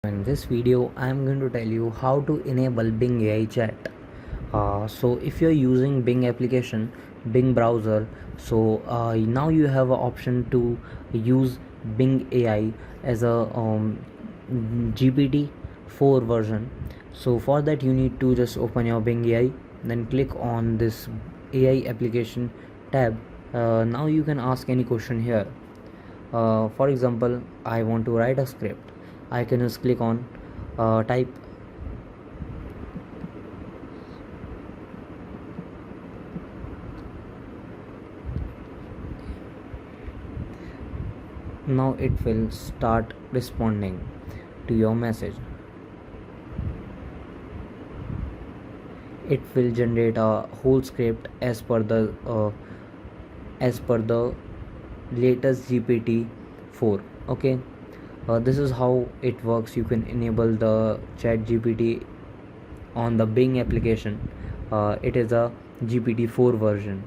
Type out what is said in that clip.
In this video, I am going to tell you how to enable Bing AI chat. So if you're using Bing application, Bing browser, so now you have an option to use Bing AI as a GPT-4 version. So for that you need to just open your Bing AI, then click on this AI application tab. Now you can ask any question here. For example, I want to write a script. I can just click on type. Now it will start responding to your message. It will generate a whole script as per the latest GPT-4. Okay, this is how it works. You can enable the chat GPT on the Bing application. It is a GPT-4 version.